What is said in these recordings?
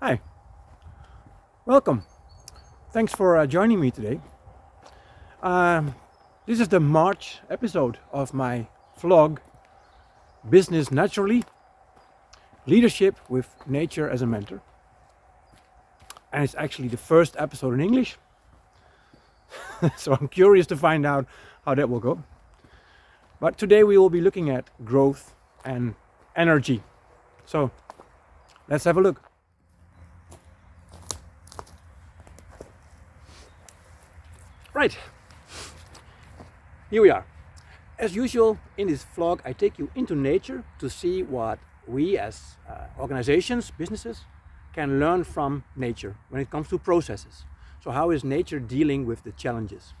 Hi, welcome. Thanks for joining me today. This is the March episode of my vlog, Business Naturally, Leadership with Nature as a Mentor. And it's actually the first episode in English. So I'm curious to find out how that will go. But today we will be looking at growth and energy. So let's have a look. Right, here we are. As usual, in this vlog, I take you into nature to see what we as organizations, businesses, can learn from nature when it comes to processes. So how is nature dealing with the challenges?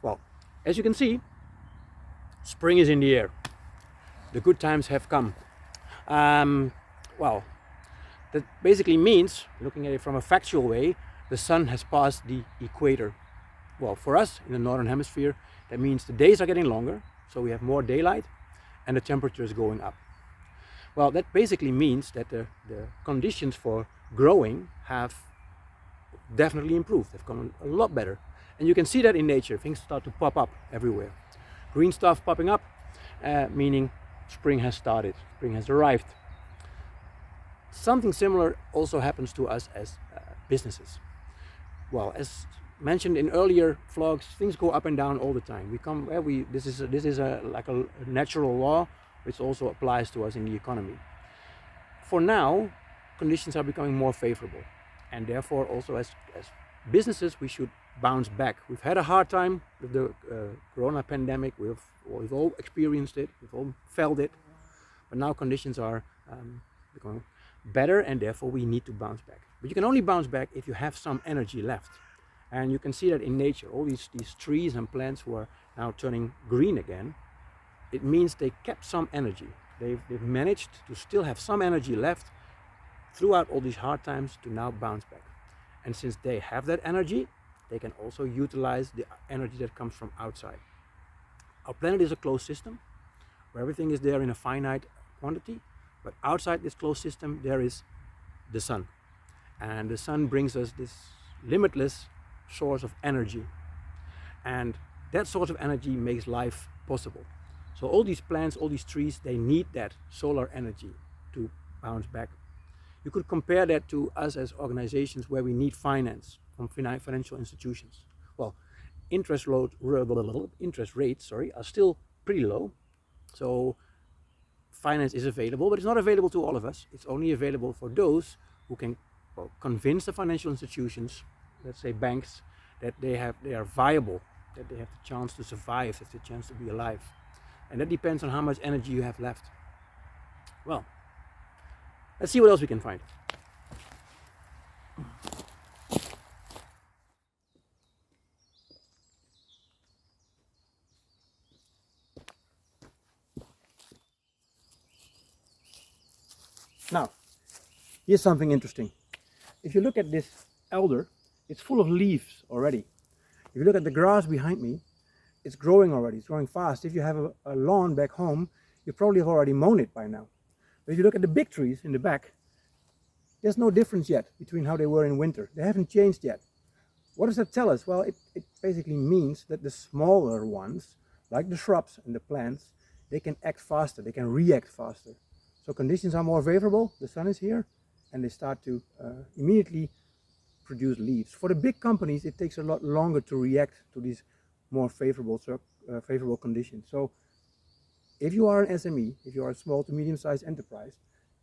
Well, as you can see, spring is in the air. The good times have come. Well, that basically means, looking at it from a factual way, the sun has passed the equator. Well, for us in the northern hemisphere, that means the days are getting longer, so we have more daylight and the temperature is going up. Well, that basically means that the conditions for growing have definitely improved. They've come a lot better. And you can see that in nature. Things start to pop up everywhere. Green stuff popping up, meaning spring has started, spring has arrived. Something similar also happens to us as businesses. Well, as mentioned in earlier vlogs, things go up and down all the time. This is like a natural law which also applies to us in the economy. For now, conditions are becoming more favorable, and therefore also as businesses we should bounce back. We've had a hard time with the corona pandemic. We've all experienced it, we've all felt it, but now conditions are becoming better, and therefore we need to bounce back. But you can only bounce back if you have some energy left. And you can see that in nature, all these trees and plants who are now turning green again, it means they kept some energy. They've managed to still have some energy left throughout all these hard times to now bounce back. And since they have that energy, they can also utilize the energy that comes from outside. Our planet is a closed system where everything is there in a finite quantity, but outside this closed system there is the sun. And the sun brings us this limitless source of energy, and that source of energy makes life possible. So all these plants, all these trees, they need that solar energy to bounce back. You could compare that to us as organizations where we need finance from financial institutions. Well, interest rates are still pretty low, so finance is available, but it's not available to all of us. It's only available for those who can convince the financial institutions, let's say banks, that they are viable, that they have the chance to survive, have the chance to be alive. And that depends on how much energy you have left. Well, let's see what else we can find. Now, here's something interesting. If you look at this elder, it's full of leaves already. If you look at the grass behind me, it's growing already, it's growing fast. If you have a lawn back home, you probably have already mown it by now. But if you look at the big trees in the back, there's no difference yet between how they were in winter. They haven't changed yet. What does that tell us? Well, it basically means that the smaller ones, like the shrubs and the plants, they can act faster, they can react faster. So conditions are more favorable, the sun is here, and they start to immediately produce leaves. For the big companies, it takes a lot longer to react to these more favorable conditions. So if you are an SME, if you are a small to medium-sized enterprise,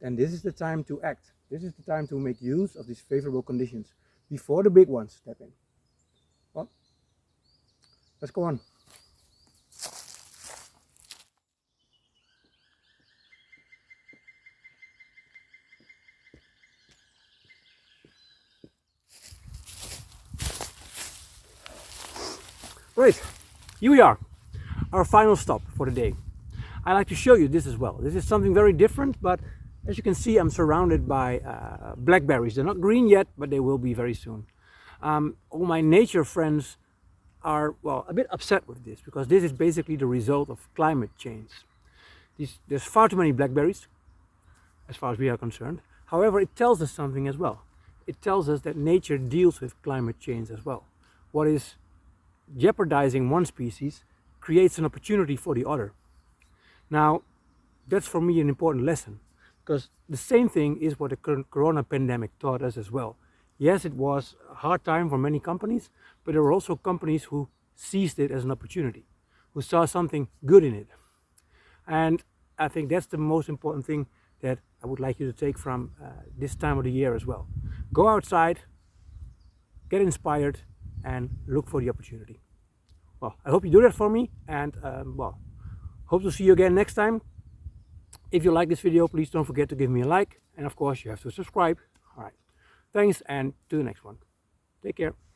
then this is the time to act. This is the time to make use of these favorable conditions before the big ones step in. Well, let's go on. Right, here we are, our final stop for the day. I like to show you this as well. This is something very different, but as you can see, I'm surrounded by blackberries. They're not green yet, but they will be very soon. All my nature friends are, well, a bit upset with this, because this is basically the result of climate change. There's far too many blackberries, as far as we are concerned. However, it tells us something as well. it tells us that nature deals with climate change as well. What is jeopardizing one species creates an opportunity for the other. Now, that's for me an important lesson, because the same thing is what the current corona pandemic taught us as well. Yes, it was a hard time for many companies, but there were also companies who seized it as an opportunity, who saw something good in it. And I think that's the most important thing that I would like you to take from this time of the year as well. Go outside, get inspired, and look for the opportunity. Well, I hope you do that for me, and well, hope to see you again next time. If you like this video, please don't forget to give me a like, and of course you have to subscribe. All right, thanks, and to the next one. Take care.